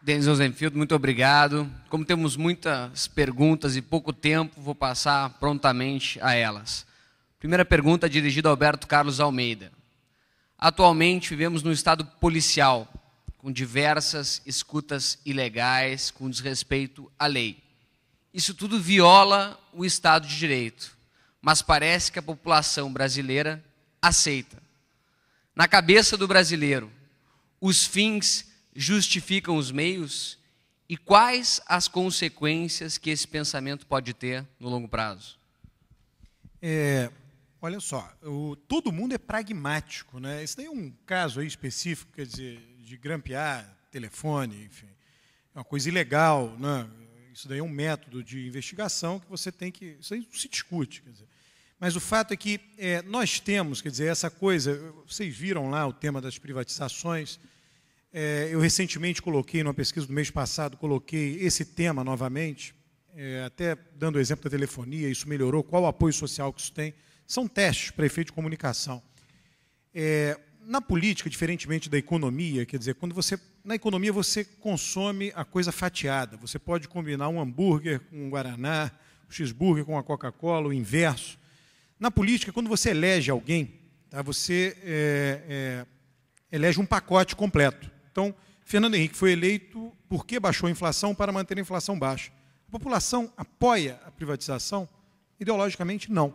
Denis Rosenfield, muito obrigado. Como temos muitas perguntas e pouco tempo, vou passar prontamente a elas. Primeira pergunta dirigida a Alberto Carlos Almeida. Atualmente vivemos num estado policial, com diversas escutas ilegais, com desrespeito à lei. Isso tudo viola o Estado de Direito, mas parece que a população brasileira aceita. Na cabeça do brasileiro, os fins justificam os meios? E quais as consequências que esse pensamento pode ter no longo prazo? Olha só, todo mundo é pragmático, né? Esse daí é um caso aí específico, quer dizer, de grampear telefone, enfim, é uma coisa ilegal, né? Isso daí é um método de investigação que você tem que... Isso aí não se discute, quer dizer. Mas o fato é que nós temos, quer dizer, essa coisa... Vocês viram lá o tema das privatizações. Eu recentemente coloquei, numa pesquisa do mês passado, coloquei esse tema novamente, até dando o exemplo da telefonia, isso melhorou, qual o apoio social que isso tem. São testes para efeito de comunicação. Na política, diferentemente da economia, quer dizer, na economia você consome a coisa fatiada. Você pode combinar um hambúrguer com um guaraná, um cheeseburger com a Coca-Cola, o inverso. Na política, quando você elege alguém, tá, você elege um pacote completo. Então, Fernando Henrique foi eleito porque baixou a inflação para manter a inflação baixa. A população apoia a privatização? Ideologicamente, não,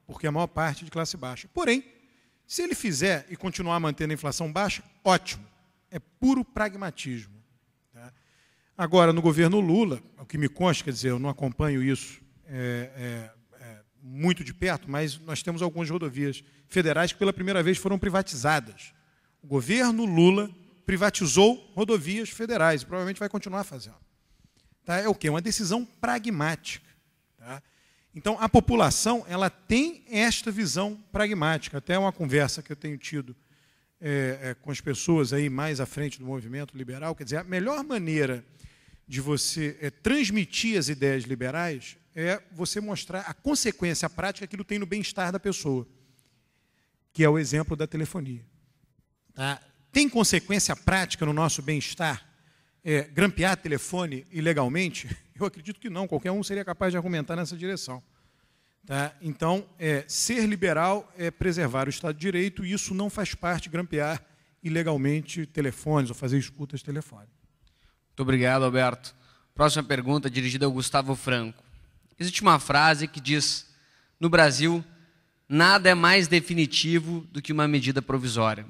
porque a maior parte é de classe baixa. Porém, se ele fizer e continuar mantendo a inflação baixa, ótimo. É puro pragmatismo. Tá? Agora, no governo Lula, o que me consta, quer dizer, eu não acompanho isso muito de perto, mas nós temos algumas rodovias federais que pela primeira vez foram privatizadas. O governo Lula privatizou rodovias federais e provavelmente vai continuar fazendo. Tá? É o quê? Uma decisão pragmática. Tá? Então, a população ela tem esta visão pragmática. Até uma conversa que eu tenho tido com as pessoas aí mais à frente do movimento liberal, quer dizer, a melhor maneira de você transmitir as ideias liberais é você mostrar a consequência prática que aquilo tem no bem-estar da pessoa, que é o exemplo da telefonia. Tá? Tem consequência prática no nosso bem-estar grampear telefone ilegalmente? Eu acredito que não, qualquer um seria capaz de argumentar nessa direção. Tá? Então, ser liberal é preservar o Estado de Direito e isso não faz parte de grampear ilegalmente telefones ou fazer escutas telefônicas. Muito obrigado, Alberto. Próxima pergunta dirigida ao Gustavo Franco. Existe uma frase que diz, no Brasil, nada é mais definitivo do que uma medida provisória.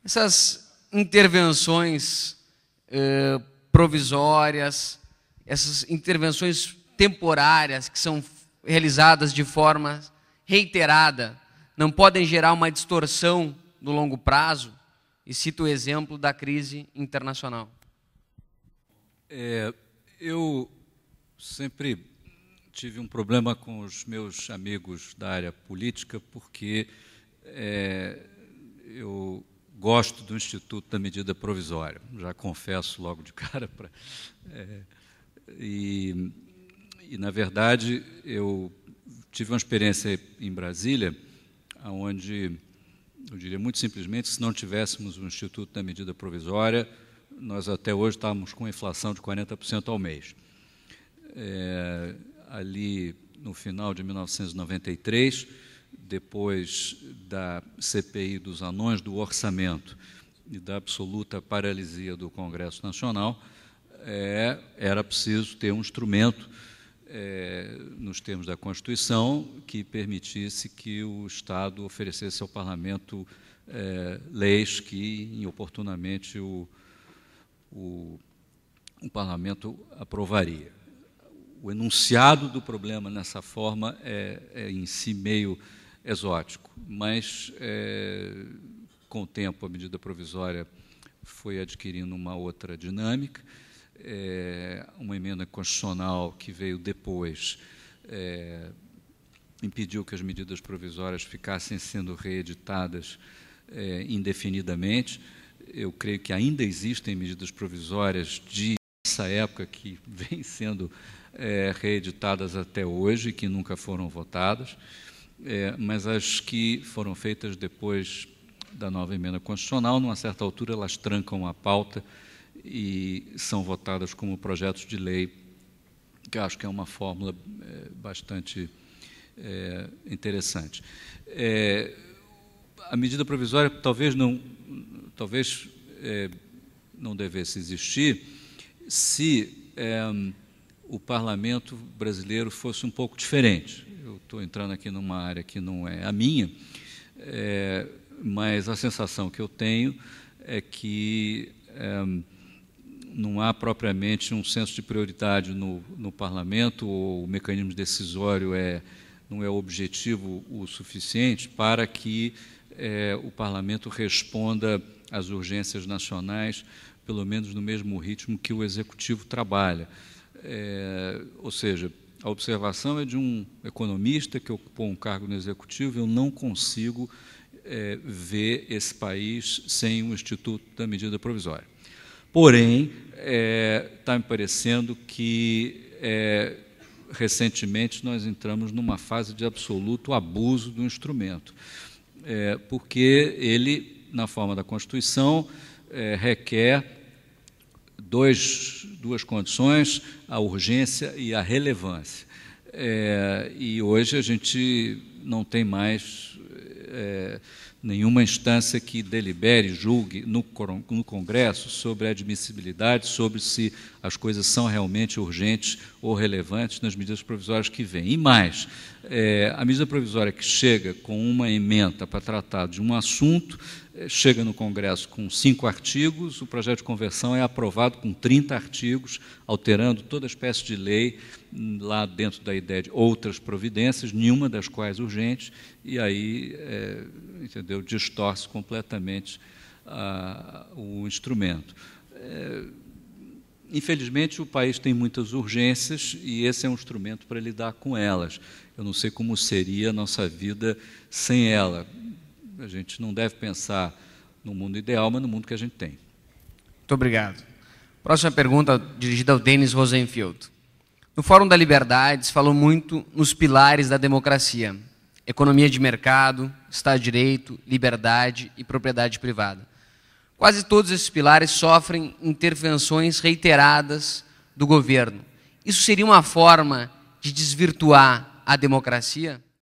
Essas intervenções provisórias, essas intervenções temporárias que são realizadas de forma reiterada, não podem gerar uma distorção no longo prazo? E cito o exemplo da crise internacional. Eu sempre tive um problema com os meus amigos da área política, porque eu gosto do Instituto da Medida Provisória, já confesso logo de cara. E, na verdade, eu tive uma experiência em Brasília, onde, eu diria muito simplesmente, se não tivéssemos o Instituto da Medida Provisória, nós até hoje estávamos com inflação de 40% ao mês. Ali, no final de 1993, depois da CPI dos anões do orçamento e da absoluta paralisia do Congresso Nacional, era preciso ter um instrumento, nos termos da Constituição, que permitisse que o Estado oferecesse ao Parlamento leis que, inoportunamente, o Parlamento aprovaria. O enunciado do problema nessa forma é em si meio exótico, mas com o tempo a medida provisória foi adquirindo uma outra dinâmica. Uma emenda constitucional que veio depois impediu que as medidas provisórias ficassem sendo reeditadas indefinidamente. Eu creio que ainda existem medidas provisórias dessa época que vêm sendo reeditadas até hoje, que nunca foram votadas, mas as que foram feitas depois da nova emenda constitucional, numa certa altura, elas trancam a pauta e são votadas como projetos de lei, que eu acho que é uma fórmula bastante interessante. A medida provisória talvez não devesse existir se o parlamento brasileiro fosse um pouco diferente. Eu estou entrando aqui numa área que não é a minha, mas a sensação que eu tenho é que não há propriamente um senso de prioridade no parlamento, ou o mecanismo decisório não é objetivo o suficiente para que o parlamento responda às urgências nacionais, pelo menos no mesmo ritmo que o executivo trabalha. Ou seja, a observação é de um economista que ocupou um cargo no executivo. Eu não consigo ver esse país sem o Instituto da Medida Provisória. Porém, está me parecendo que recentemente nós entramos numa fase de absoluto abuso do instrumento, porque ele, na forma da Constituição, requer duas condições: a urgência e a relevância. E hoje a gente não tem mais nenhuma instância que delibere, julgue no Congresso sobre a admissibilidade, sobre se as coisas são realmente urgentes ou relevantes nas medidas provisórias que vêm. E mais, a medida provisória que chega com uma ementa para tratar de um assunto, chega no Congresso com 5 artigos, o projeto de conversão é aprovado com 30 artigos, alterando toda espécie de lei, lá dentro da ideia de outras providências, nenhuma das quais urgentes, e aí, entendeu, distorce completamente o instrumento. Infelizmente, o país tem muitas urgências e esse é um instrumento para lidar com elas. Eu não sei como seria a nossa vida sem ela. A gente não deve pensar no mundo ideal, mas no mundo que a gente tem. Muito obrigado. Próxima pergunta dirigida ao Denis Rosenfield. No Fórum da Liberdade se falou muito nos pilares da democracia: economia de mercado, Estado de Direito, liberdade e propriedade privada. Quase todos esses pilares sofrem intervenções reiteradas do governo. Isso seria uma forma de desvirtuar a democracia?